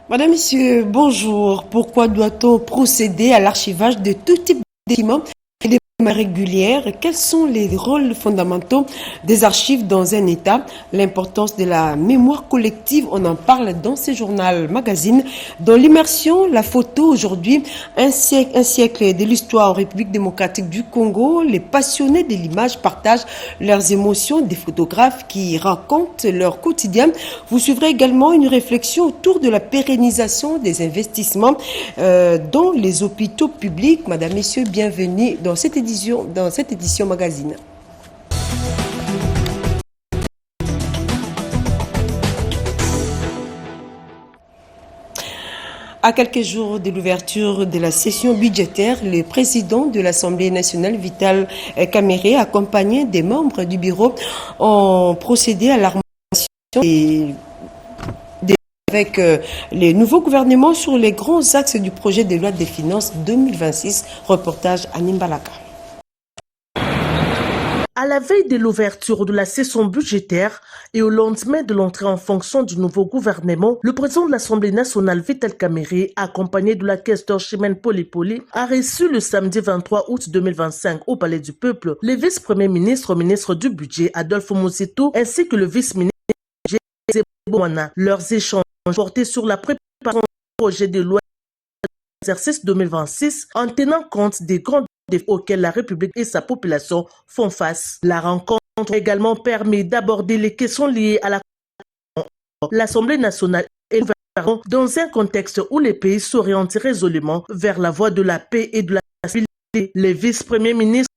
Madame, Monsieur, bonjour. Pourquoi doit-on procéder à l'archivage de tout type de documents et de manière régulière? Quels sont les rôles fondamentaux des archives dans un État? L'importance de la mémoire collective, on en parle dans ce journal magazine. Dans l'immersion, la photo aujourd'hui, un siècle de l'histoire en République démocratique du Congo. Les passionnés de l'image partagent leurs émotions, des photographes qui racontent leur quotidien. Vous suivrez également une réflexion autour de la pérennisation des investissements dans les hôpitaux publics. Madame, Messieurs, bienvenue dans cette édition magazine. À quelques jours de l'ouverture de la session budgétaire, le président de l'Assemblée nationale, Vital Kamerhe, accompagné des membres du bureau, ont procédé à l'harmonisation avec les nouveaux gouvernements sur les grands axes du projet de loi des finances 2026. Reportage à Nimbalaka. À la veille de l'ouverture de la session budgétaire et au lendemain de l'entrée en fonction du nouveau gouvernement, le président de l'Assemblée nationale, Vital Kamerhe, accompagné de la questeur Chimène Poli, a reçu le samedi 23 août 2025 au Palais du Peuple le vice-premier ministre, ministre du Budget, Adolphe Muzito, ainsi que le vice-ministre du Budget, Zebouana. Leurs échanges portés sur la préparation du projet de loi d'exercice 2026 en tenant compte des grands défis auxquels la République et sa population font face. La rencontre a également permis d'aborder les questions liées à l'Assemblée nationale et le gouvernement dans un contexte où les pays s'orientent résolument vers la voie de la paix et de la stabilité. Les vice-premiers ministres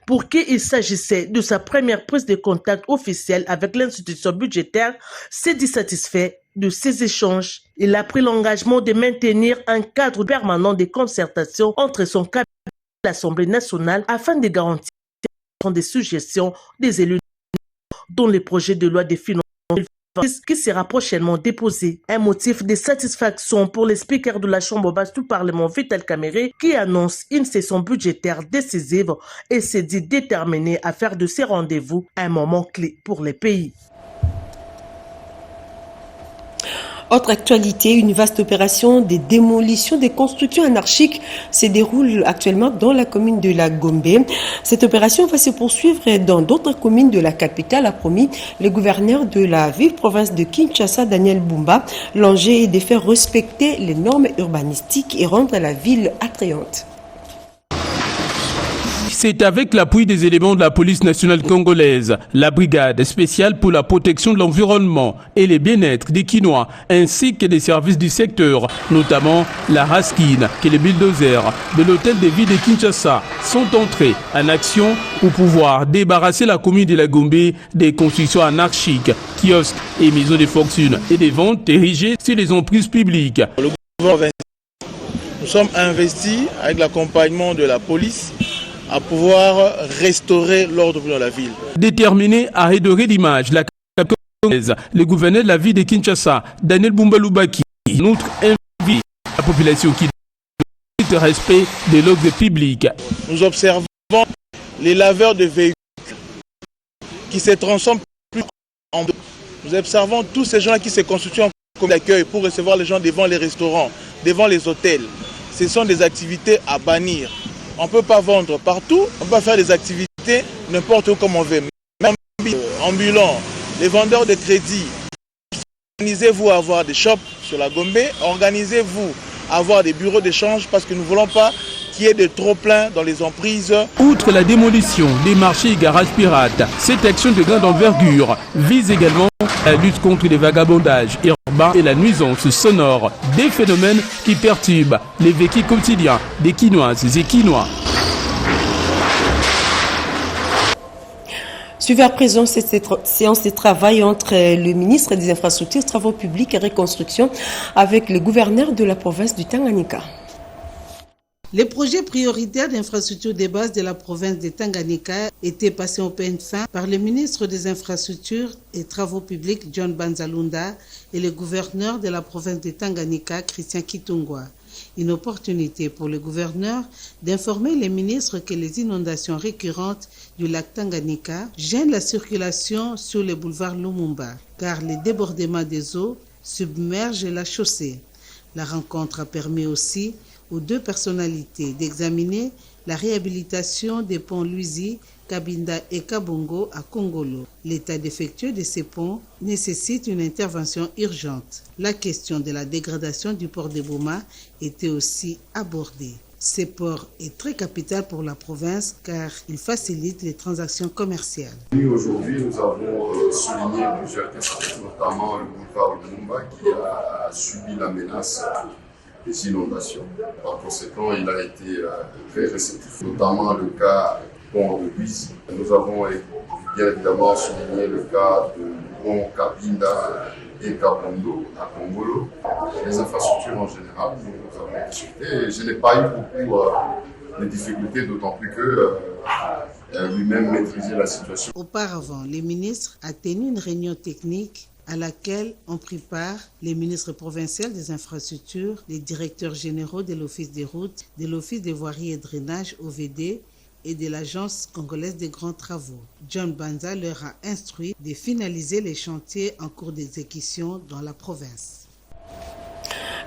pour qui il s'agissait de sa première prise de contact officielle avec l'institution budgétaire, s'est dit satisfait de ces échanges. Il a pris l'engagement de maintenir un cadre permanent de concertation entre son cabinet et l'Assemblée nationale afin de garantir des suggestions des élus dont les projets de loi des finances qui sera prochainement déposé. Un motif de satisfaction pour les speakers de la Chambre basse du Parlement, Vital Kamerhe, qui annonce une session budgétaire décisive et s'est dit déterminé à faire de ces rendez-vous un moment clé pour les pays. Autre actualité, une vaste opération de démolition des constructions anarchiques se déroule actuellement dans la commune de la Gombe. Cette opération va se poursuivre dans d'autres communes de la capitale, a promis le gouverneur de la ville-province de Kinshasa, Daniel Bumba. L'enjeu est de faire respecter les normes urbanistiques et rendre la ville attrayante. C'est avec l'appui des éléments de la police nationale congolaise, la brigade spéciale pour la protection de l'environnement et le bien-être des Kinois, ainsi que des services du secteur, notamment la Raskin, que les bulldozers de l'hôtel de ville de Kinshasa sont entrés en action pour pouvoir débarrasser la commune de la Gombe des constructions anarchiques, kiosques et maisons de fortune et des ventes érigées sur les emprises publiques. Nous sommes investis avec l'accompagnement de la police à pouvoir restaurer l'ordre dans la ville. Déterminé à redorer l'image, la capitale congolaise, le gouverneur de la ville de Kinshasa, Daniel Bumba Lubaki, notre invite la population qui doit le respect de l'ordre public. Nous observons les laveurs de véhicules qui se transforment plus en deux. Nous observons tous ces gens qui se constituent en comme d'accueil pour recevoir les gens devant les restaurants, devant les hôtels. Ce sont des activités à bannir. On ne peut pas vendre partout, on ne peut pas faire des activités n'importe où comme on veut. Ambulants, les vendeurs de crédit, organisez-vous à avoir des shops sur la Gombe, organisez-vous à avoir des bureaux d'échange parce que nous ne voulons pas qu'il y ait de trop plein dans les emprises. Outre la démolition des marchés et garages pirates, cette action de grande envergure vise également la lutte contre les vagabondages urbains et la nuisance sonore, des phénomènes qui perturbent les vécus quotidiens des Kinoises et Kinois. Suivez à présent cette séance de travail entre le ministre des Infrastructures, Travaux publics et Reconstruction avec le gouverneur de la province du Tanganyika. Les projets prioritaires d'infrastructures de base de la province de Tanganyika étaient passés au peigne fin par le ministre des Infrastructures et Travaux publics, John Banzalunda, et le gouverneur de la province de Tanganyika, Christian Kitungwa. Une opportunité pour le gouverneur d'informer les ministres que les inondations récurrentes du lac Tanganyika gênent la circulation sur le boulevard Lumumba, car les débordements des eaux submerge la chaussée. La rencontre a permis aussi aux deux personnalités d'examiner la réhabilitation des ponts Luizi, Cabinda et Kabongo à Kongolo. L'état défectueux de ces ponts nécessite une intervention urgente. La question de la dégradation du port de Boma était aussi abordée. Ce port est très capital pour la province car il facilite les transactions commerciales. Aujourd'hui, nous avons souligné plusieurs questions, notamment le boulevard Lumumba qui a subi la menace des inondations. Par conséquent, il a été très réceptif, notamment le cas du pont de Luizi. Nous avons bien évidemment souligné le cas du pont Cabinda et Kabondo à Kongolo. Les infrastructures en général, nous avons discuté et je n'ai pas eu beaucoup de difficultés, d'autant plus que lui-même maîtrisait la situation. Auparavant, les ministres ont tenu une réunion technique à laquelle ont pris part les ministres provinciaux des infrastructures, les directeurs généraux de l'Office des routes, de l'Office des voiries et drainage OVD et de l'Agence congolaise des grands travaux. John Banza leur a instruit de finaliser les chantiers en cours d'exécution dans la province.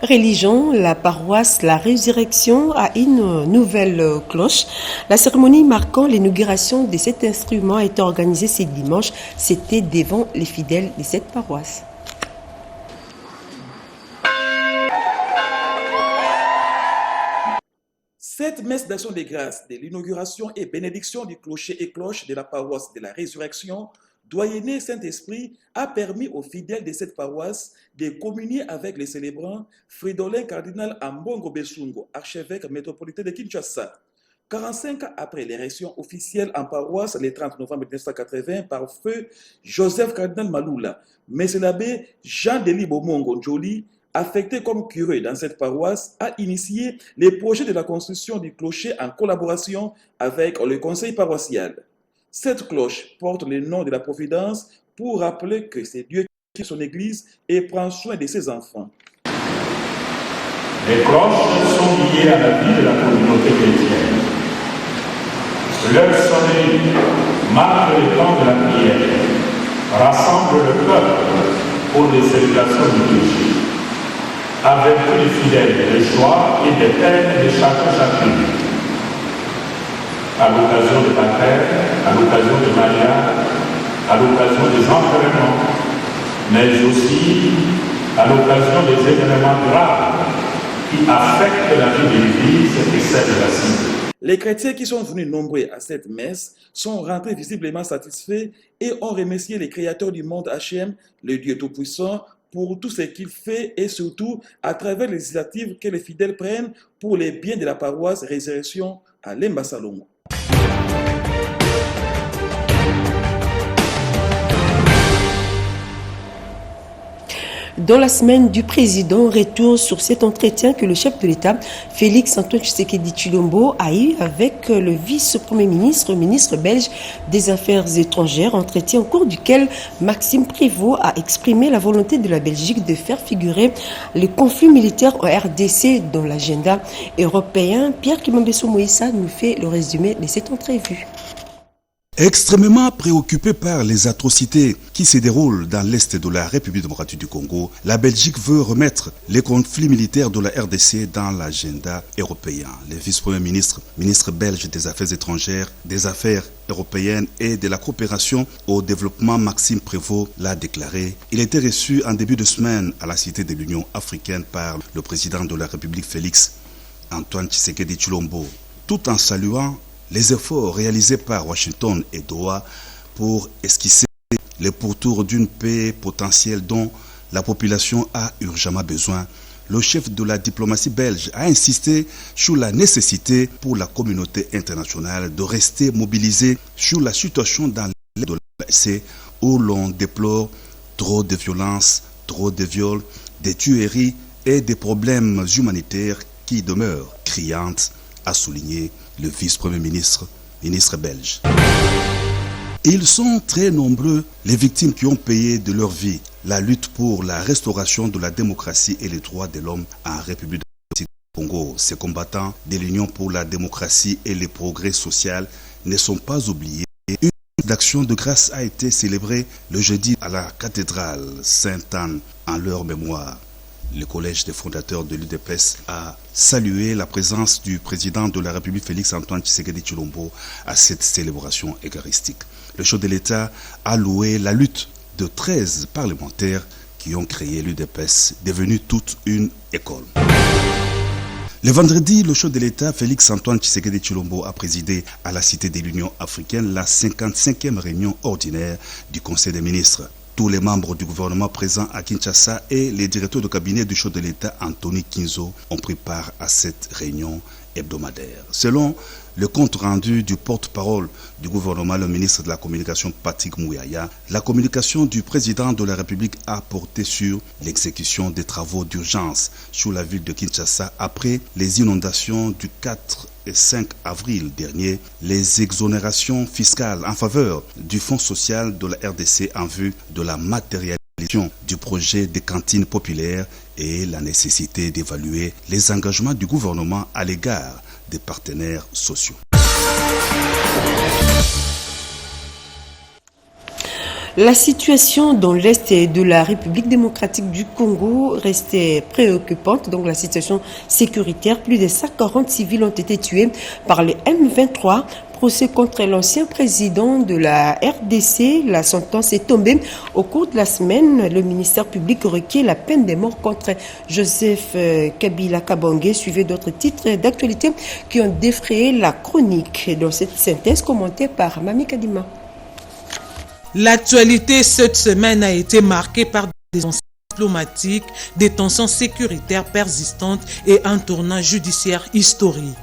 Religion, la paroisse La Résurrection a une nouvelle cloche. La cérémonie marquant l'inauguration de cet instrument a été organisée ce dimanche. C'était devant les fidèles de cette paroisse. Cette messe d'action des grâces de l'inauguration et bénédiction du clocher et cloche de la paroisse de la Résurrection, doyenné Saint-Esprit, a permis aux fidèles de cette paroisse de communier avec les célébrants Fridolin cardinal Ambongo Besungo, archevêque métropolitain de Kinshasa. 45 ans après l'érection officielle en paroisse le 30 novembre 1980 par feu Joseph cardinal Maloula, Messire l'abbé Jean-Denis Bomongo Njoli, affecté comme curé dans cette paroisse, a initié les projets de la construction du clocher en collaboration avec le conseil paroissial. Cette cloche porte le nom de la Providence pour rappeler que c'est Dieu qui est son Église et prend soin de ses enfants. Les cloches sont liées à la vie de la communauté chrétienne. Leur sonnerie marque le temps de la prière, rassemble le peuple pour les célébrations liturgiques, avec tous les fidèles des joies et des peines de chacune. À l'occasion de baptême, à l'occasion de mariage, à l'occasion des enterrements, mais aussi à l'occasion des événements graves qui affectent la vie de l'Église et celle de la cité. Les chrétiens qui sont venus nombreux à cette messe sont rentrés visiblement satisfaits et ont remercié les créateurs du monde HM, le Dieu Tout-Puissant, pour tout ce qu'il fait et surtout à travers les initiatives que les fidèles prennent pour les biens de la paroisse Résurrection à Lemba Salongo. Dans la semaine du président, retour sur cet entretien que le chef de l'État, Félix Antoine Tshisekedi Tshilombo, a eu avec le vice-premier ministre, ministre belge des Affaires étrangères, entretien au cours duquel Maxime Prévost a exprimé la volonté de la Belgique de faire figurer les conflits militaires en RDC dans l'agenda européen. Pierre Kimambeso Moïsa nous fait le résumé de cette entrevue. Extrêmement préoccupé par les atrocités qui se déroulent dans l'est de la République démocratique du Congo, la Belgique veut remettre les conflits militaires de la RDC dans l'agenda européen. Le vice-premier ministre, ministre belge des Affaires étrangères, des Affaires européennes et de la coopération au développement, Maxime Prévost, l'a déclaré. Il a été reçu en début de semaine à la Cité de l'Union africaine par le président de la République, Félix Antoine Tshisekedi Tshilombo, tout en saluant les efforts réalisés par Washington et Doha pour esquisser le pourtour d'une paix potentielle dont la population a urgemment besoin. Le chef de la diplomatie belge a insisté sur la nécessité pour la communauté internationale de rester mobilisée sur la situation dans l'est de la RDC où l'on déplore trop de violences, trop de viols, des tueries et des problèmes humanitaires qui demeurent criantes, a souligné le vice-premier ministre, ministre belge. Ils sont très nombreux, les victimes qui ont payé de leur vie la lutte pour la restauration de la démocratie et les droits de l'homme en République du Congo. Ces combattants de l'Union pour la démocratie et le progrès social ne sont pas oubliés. Une action de grâce a été célébrée le jeudi à la cathédrale Sainte-Anne en leur mémoire. Le collège des fondateurs de l'UDPS a salué la présence du président de la République Félix-Antoine Tshisekedi Tshilombo à cette célébration eucharistique. Le chef de l'État a loué la lutte de 13 parlementaires qui ont créé l'UDPS, devenue toute une école. Le vendredi, le chef de l'État, Félix-Antoine Tshisekedi Tshilombo, a présidé à la Cité de l'Union africaine la 55e réunion ordinaire du Conseil des ministres. Tous les membres du gouvernement présents à Kinshasa et les directeurs de cabinet du chef de l'État, Anthony Kinzo, ont pris part à cette réunion hebdomadaire. Selon le compte rendu du porte-parole du gouvernement, le ministre de la Communication Patrick Mouyaya, la communication du président de la République a porté sur l'exécution des travaux d'urgence sur la ville de Kinshasa après les inondations du 4 et 5 avril dernier, les exonérations fiscales en faveur du Fonds social de la RDC en vue de la matérialisation du projet des cantines populaires et la nécessité d'évaluer les engagements du gouvernement à l'égard des partenaires sociaux. La situation dans l'Est de la République démocratique du Congo restait préoccupante. Donc la situation sécuritaire, plus de 140 civils ont été tués par les M23. Procès contre l'ancien président de la RDC. La sentence est tombée au cours de la semaine. Le ministère public requiert la peine de mort contre Joseph Kabila Kabange, suivi d'autres titres d'actualité qui ont défrayé la chronique. Dans cette synthèse commentée par Mami Kadima. L'actualité cette semaine a été marquée par des incidents diplomatiques, des tensions sécuritaires persistantes et un tournant judiciaire historique.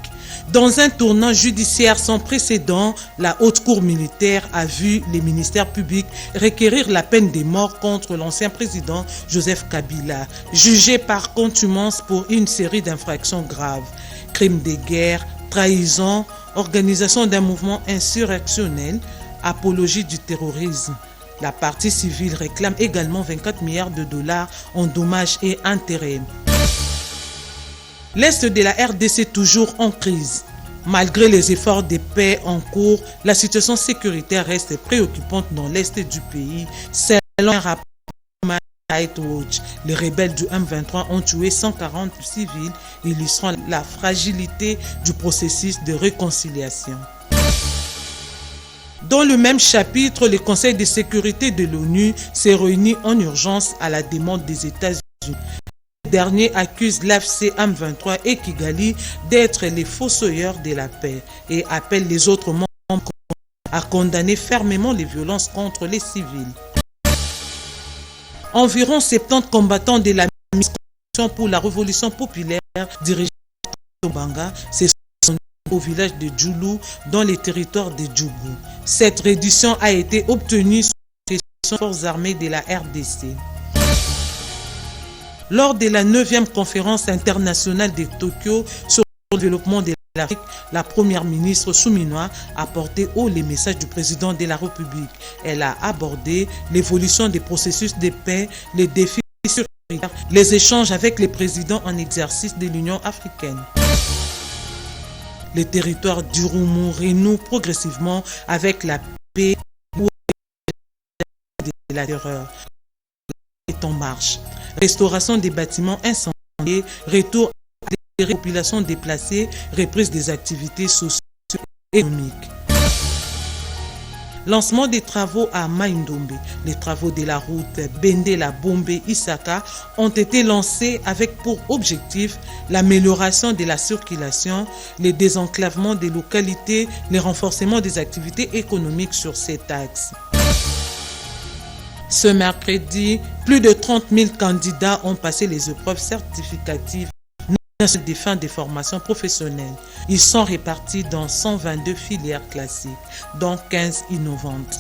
Dans un tournant judiciaire sans précédent, la Haute Cour militaire a vu les ministères publics requérir la peine de mort contre l'ancien président Joseph Kabila, jugé par contumace pour une série d'infractions graves, crimes de guerre, trahison, organisation d'un mouvement insurrectionnel, apologie du terrorisme. La partie civile réclame également 24 milliards de dollars en dommages et intérêts. L'Est de la RDC toujours en crise. Malgré les efforts de paix en cours, la situation sécuritaire reste préoccupante dans l'Est du pays. Selon un rapport de Human Rights Watch, les rebelles du M23 ont tué 140 civils, illustrant la fragilité du processus de réconciliation. Dans le même chapitre, le Conseil de sécurité de l'ONU s'est réuni en urgence à la demande des États-Unis. Le dernier accuse l'AFC M23 et Kigali d'être les fossoyeurs de la paix et appelle les autres membres à condamner fermement les violences contre les civils. Environ 70 combattants de la mission pour la révolution populaire dirigée par Tobanga se sont au village de Djoulou dans les territoires de Djougou. Cette reddition a été obtenue sous les forces armées de la RDC. Lors de la 9e conférence internationale de Tokyo sur le développement de l'Afrique, la première ministre Souminoa a porté haut les messages du président de la République. Elle a abordé l'évolution des processus de paix, les défis sécuritaires, les échanges avec les présidents en exercice de l'Union africaine. Les territoires d'Urumu renouent progressivement avec la paix et la terreur est en marche. Restauration des bâtiments incendiés, retour des populations déplacées, reprise des activités socio-économiques. Lancement des travaux à Maïndombe. Les travaux de la route Bendela-Bombe-Isaka ont été lancés avec pour objectif l'amélioration de la circulation, le désenclavement des localités, le renforcement des activités économiques sur cet axe. Ce mercredi, plus de 30 000 candidats ont passé les épreuves certificatives nationales des fins de formation professionnelle. Ils sont répartis dans 122 filières classiques, dont 15 innovantes.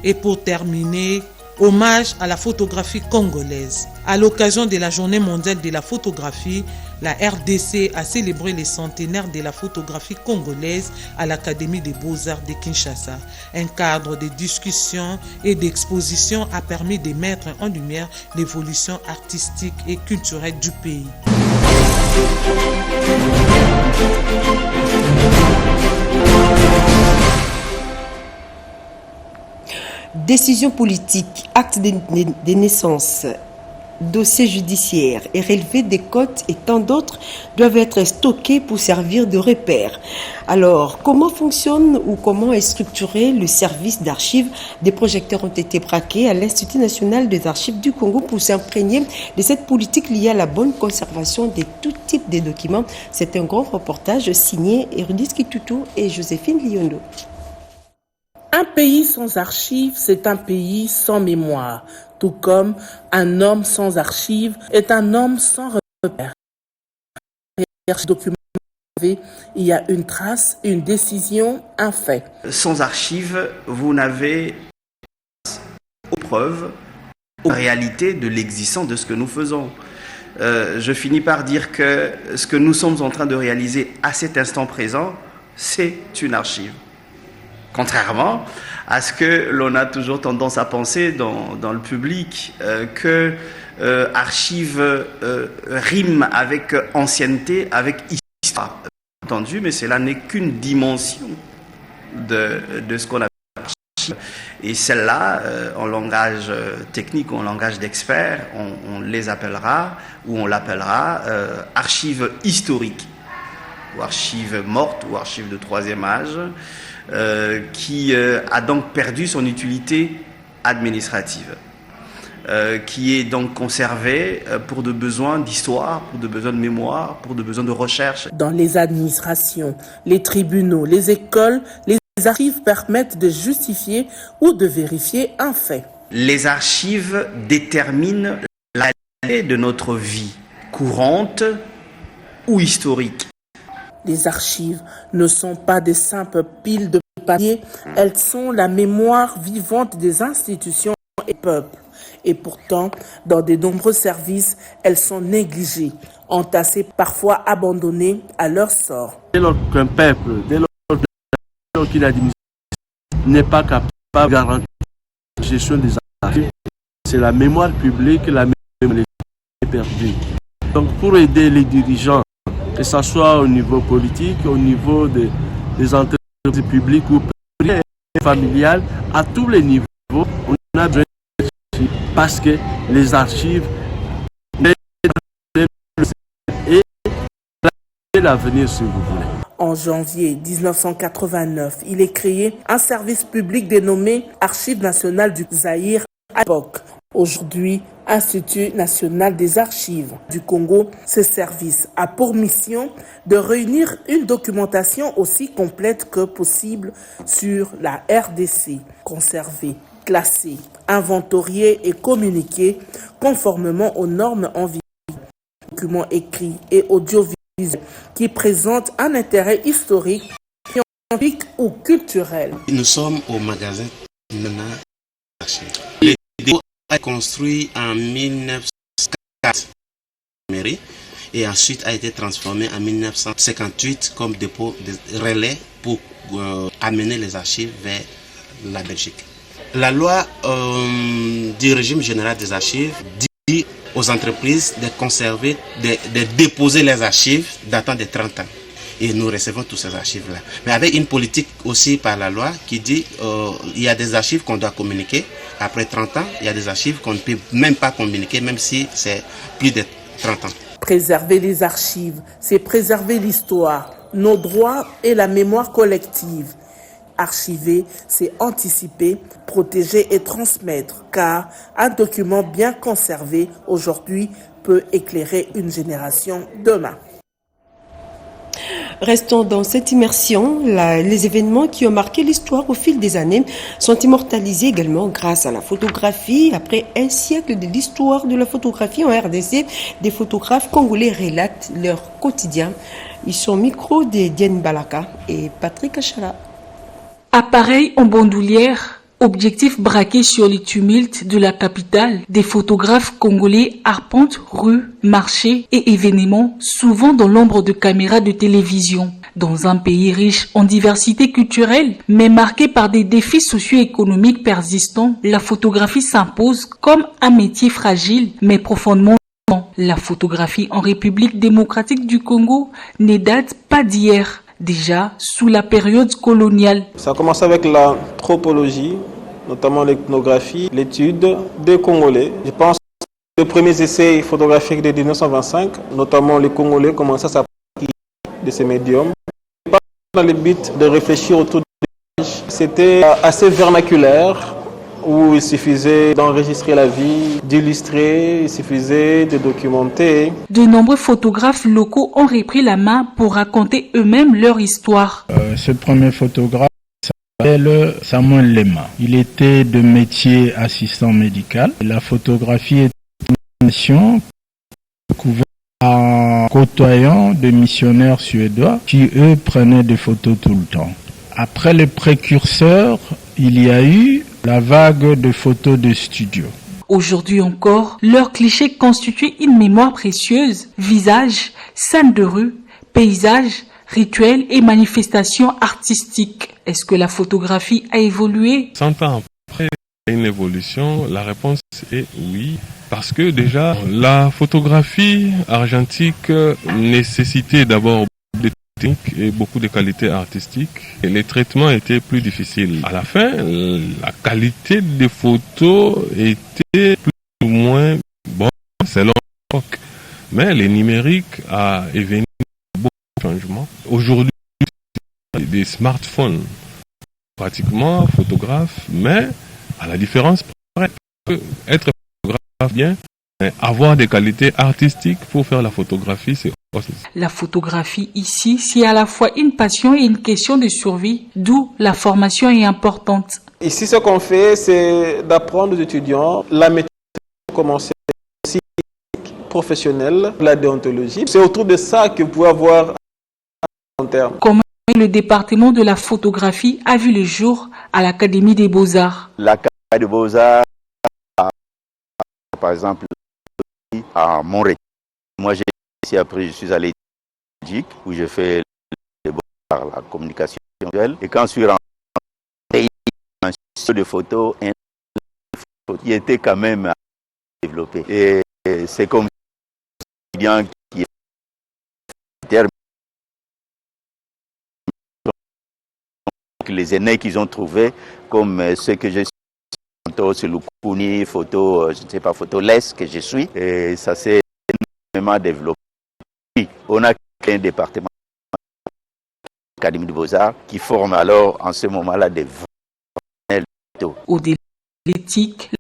Et pour terminer, hommage à la photographie congolaise. À l'occasion de la Journée mondiale de la photographie, la RDC a célébré les centenaires de la photographie congolaise à l'Académie des Beaux-Arts de Kinshasa. Un cadre de discussion et d'exposition a permis de mettre en lumière l'évolution artistique et culturelle du pays. Décisions politiques, actes de naissance, dossiers judiciaires et relevés des cotes et tant d'autres doivent être stockés pour servir de repère. Alors, comment fonctionne ou comment est structuré le service d'archives? Des projecteurs ont été braqués à l'Institut national des archives du Congo pour s'imprégner de cette politique liée à la bonne conservation de tout type de documents. C'est un grand reportage signé Erudis Kitutu et Joséphine Liondo. Un pays sans archives, c'est un pays sans mémoire. Tout comme un homme sans archives est un homme sans repère. Derrière ce document, il y a une trace, une décision, un fait. Sans archives, vous n'avez aucune preuve, aucune réalité de l'existence de ce que nous faisons. Je finis par dire que ce que nous sommes en train de réaliser à cet instant présent, c'est une archive. Contrairement à ce que l'on a toujours tendance à penser dans le public, que archive rime avec ancienneté, avec histoire. Entendu, mais cela n'est qu'une dimension de ce qu'on appelle archive. Et celle-là, en langage technique ou en langage d'expert, on les appellera ou on l'appellera archive historique, ou archive morte, ou archive de troisième âge. Qui a donc perdu son utilité administrative, qui est donc conservée pour de besoins d'histoire, pour de besoins de mémoire, pour de besoins de recherche. Dans les administrations, les tribunaux, les écoles, les archives permettent de justifier ou de vérifier un fait. Les archives déterminent la réalité de notre vie courante ou historique. Les archives ne sont pas des simples piles de papier, elles sont la mémoire vivante des institutions et peuples. Et pourtant, dans de nombreux services, elles sont négligées, entassées, parfois abandonnées à leur sort. Dès lors qu'un peuple, dès lors qu'il administre, n'est pas capable de garantir la gestion des archives, c'est la mémoire publique, la mémoire perdue. Donc pour aider les dirigeants, que ce soit au niveau politique, au niveau des entreprises publiques ou privées et familiales, à tous les niveaux, on a besoin d'archives parce que les archives et l'avenir, si vous voulez. En janvier 1989, il est créé un service public dénommé Archives nationales du Zaïre à l'époque. Aujourd'hui, Institut national des archives du Congo, ce service a pour mission de réunir une documentation aussi complète que possible sur la RDC, conservée, classée, inventoriée et communiquée conformément aux normes en vigueur. Documents écrits et audiovisuels qui présentent un intérêt historique, scientifique ou culturel. Nous sommes au magasin Nana Archives. Le dépôt a été construit en 1904 et ensuite a été transformé en 1958 comme dépôt de relais pour amener les archives vers la Belgique. La loi du régime général des archives dit aux entreprises de conserver, de déposer les archives datant de 30 ans. Et nous recevons tous ces archives-là. Mais avec une politique aussi par la loi qui dit il y a des archives qu'on doit communiquer après 30 ans, il y a des archives qu'on ne peut même pas communiquer, même si c'est plus de 30 ans. Préserver les archives, c'est préserver l'histoire, nos droits et la mémoire collective. Archiver, c'est anticiper, protéger et transmettre, car un document bien conservé aujourd'hui peut éclairer une génération demain. Restons dans cette immersion. Les événements qui ont marqué l'histoire au fil des années sont immortalisés également grâce à la photographie. Après un siècle de l'histoire de la photographie en RDC, des photographes congolais relatent leur quotidien. Ils sont au micro de Diane Balaka et Patrick Achala. Appareil en bandoulière, objectif braqué sur les tumultes de la capitale, des photographes congolais arpentent rues, marchés et événements, souvent dans l'ombre de caméras de télévision. Dans un pays riche en diversité culturelle, mais marqué par des défis socio-économiques persistants, la photographie s'impose comme un métier fragile, mais profondément vivant. La photographie en République démocratique du Congo ne date pas d'hier. Déjà sous la période coloniale. Ça commence avec l'anthropologie notamment l'ethnographie, l'étude des Congolais. Je pense que les premiers essais photographiques de 1925, notamment les Congolais, commençaient à s'approprier de ces médiums. Pas dans le but de réfléchir autour de l'image. C'était assez vernaculaire, où il suffisait d'enregistrer la vie, d'illustrer, il suffisait de documenter. De nombreux photographes locaux ont repris la main pour raconter eux-mêmes leur histoire. Ce premier photographe s'appelle Samuel Lema. Il était de métier assistant médical. La photographie est une mission découverte en côtoyant des missionnaires suédois qui, eux, prenaient des photos tout le temps. Après les précurseurs, il y a eu la vague de photos de studio. Aujourd'hui encore, leur cliché constitue une mémoire précieuse. Visages, scènes de rue, paysages, rituels et manifestations artistiques. Est-ce que la photographie a évolué? 100 ans après une évolution, la réponse est oui. Parce que déjà, la photographie argentique nécessitait d'abord et beaucoup de qualités artistiques. Et les traitements étaient plus difficiles. À la fin, la qualité des photos était plus ou moins bonne selon l'époque. Mais le numérique a événé beaucoup de changements. Aujourd'hui, des smartphones, pratiquement photographes, mais à la différence près, être photographe bien, mais avoir des qualités artistiques pour faire la photographie, c'est la photographie ici, c'est à la fois une passion et une question de survie, d'où la formation est importante. Ici, ce qu'on fait, c'est d'apprendre aux étudiants la méthode pour commencer aussi professionnelle, la déontologie. C'est autour de ça que vous pouvez avoir un long terme. Comment le département de la photographie a vu le jour à l'Académie des Beaux-Arts? L'Académie des Beaux-Arts, par exemple, à Montréal. Moi, après, je suis allé en Belgique où j'ai fait les beaux-arts, la communication visuelle. Et quand je suis rentré, un studio de photos, qui était quand même développé. Et c'est comme un étudiant qui termine les aînés qu'ils ont trouvés, comme ceux que j'ai photo c'est Lukuni, photo, je ne sais pas, photo less que je suis. Et ça s'est énormément développé. On a un département Académie de Beaux-Arts qui forme alors en ce moment-là des vrais photos. Au-delà de l'éthique,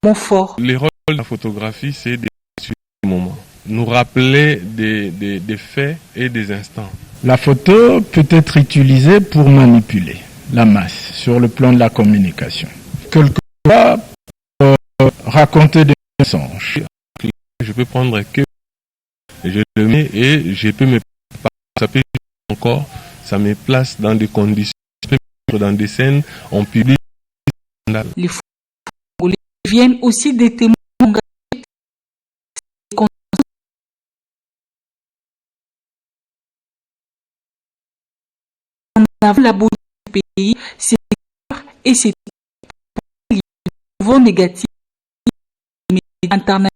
mon fort. Le rôle de la photographie, c'est de suivre les moments, nous rappeler des faits et des instants. La photo peut être utilisée pour manipuler la masse sur le plan de la communication. Quelquefois, raconter des mensonges. Je peux prendre que je le mets et je peux me ça peut encore, ça me place dans des conditions, je peux me mettre dans des scènes en public. Les Congolais viennent aussi des témoins engagés. En avant la beauté du pays, c'est et c'est souvent négatif international.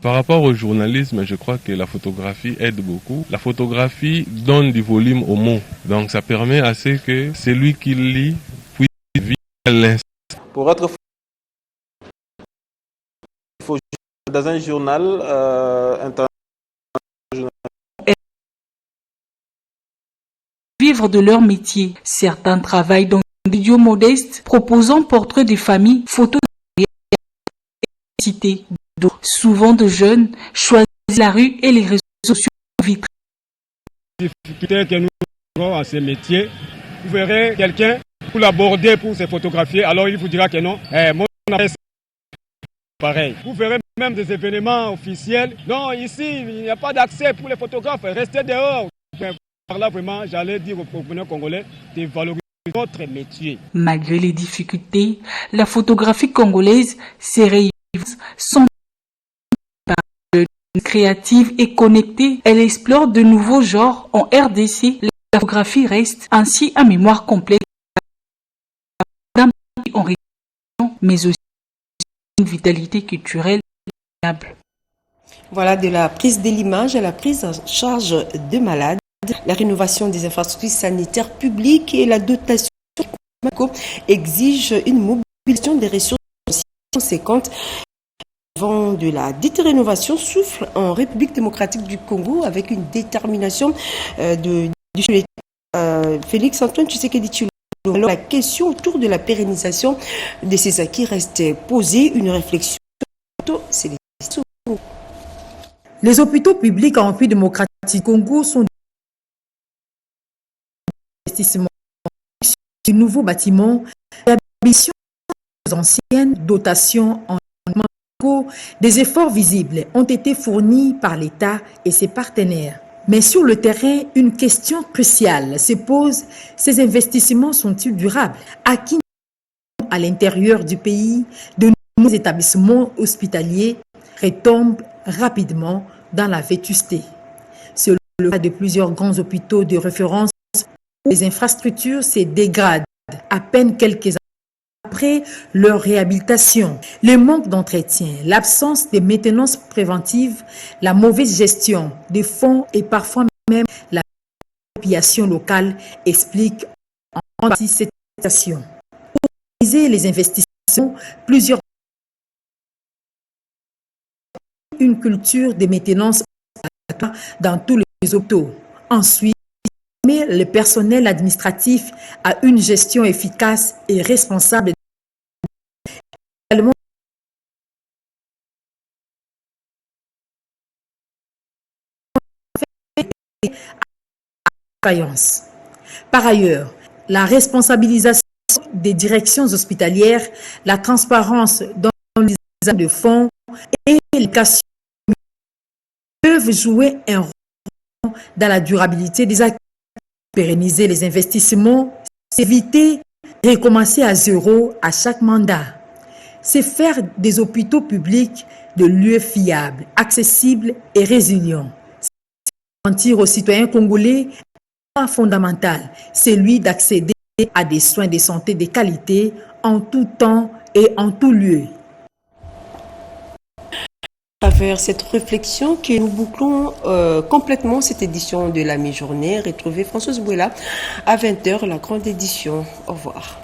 Par rapport au journalisme, je crois que la photographie aide beaucoup. La photographie donne du volume aux mots. Donc ça permet à ce que celui qui lit puisse vivre l'instant. Pour être il faut dans un journal international. Vivre de leur métier. Certains travaillent dans des studios modestes proposant portraits de familles, photos de cité. Souvent de jeunes choisissent la rue et les réseaux sociaux en vitrine. Les difficultés que nous avons à ce métier, vous verrez quelqu'un pour l'aborder, pour se photographier, alors il vous dira que non. Mon adresse pareil. Vous verrez même des événements officiels. Non, ici, il n'y a pas d'accès pour les photographes. Restez dehors. Par là, vraiment, j'allais dire aux professionnels congolais de valoriser notre métier. Malgré les difficultés, la photographie congolaise s'est réussie. Son créative et connectée, elle explore de nouveaux genres en RDC. La photographie reste ainsi à mémoire complète en région, mais aussi une vitalité culturelle. Voilà, de la prise de l'image à la prise en charge de malades, la rénovation des infrastructures sanitaires publiques et la dotation exige une mobilisation des ressources conséquentes. Avant de la dite rénovation souffle en République démocratique du Congo avec une détermination du Félix Antoine Tshisekedi Tshilombo. Alors la question autour de la pérennisation de ces acquis reste posée, une réflexion. Les hôpitaux publics en République démocratique du Congo sont des investissements de nouveaux bâtiments, réhabilitation des anciennes dotations en des efforts visibles ont été fournis par l'État et ses partenaires. Mais sur le terrain, une question cruciale se pose. Ces investissements sont-ils durables? À qui à l'intérieur du pays, de nos établissements hospitaliers retombent rapidement dans la vétusté. C'est le cas de plusieurs grands hôpitaux de référence où les infrastructures se dégradent à peine quelques années après leur réhabilitation. Le manque d'entretien, l'absence de maintenance préventive, la mauvaise gestion des fonds et parfois même la appropriation locale expliquent en partie cette situation. Pour réaliser les investissements, plusieurs une culture de maintenance dans tous les hôpitaux. Ensuite, le personnel administratif a une gestion efficace et responsable. Par ailleurs, la responsabilisation des directions hospitalières, la transparence dans les usage de fonds et l'éducation peuvent jouer un rôle dans la durabilité des acquis. Pérenniser les investissements, éviter de recommencer à zéro à chaque mandat. C'est faire des hôpitaux publics de lieux fiables, accessibles et résilients. C'est garantir aux citoyens congolais un droit fondamental, celui d'accéder à des soins de santé de qualité en tout temps et en tout lieu. À travers cette réflexion que nous bouclons complètement cette édition de la mi-journée. Retrouvez Françoise Bouela à 20h, la grande édition. Au revoir.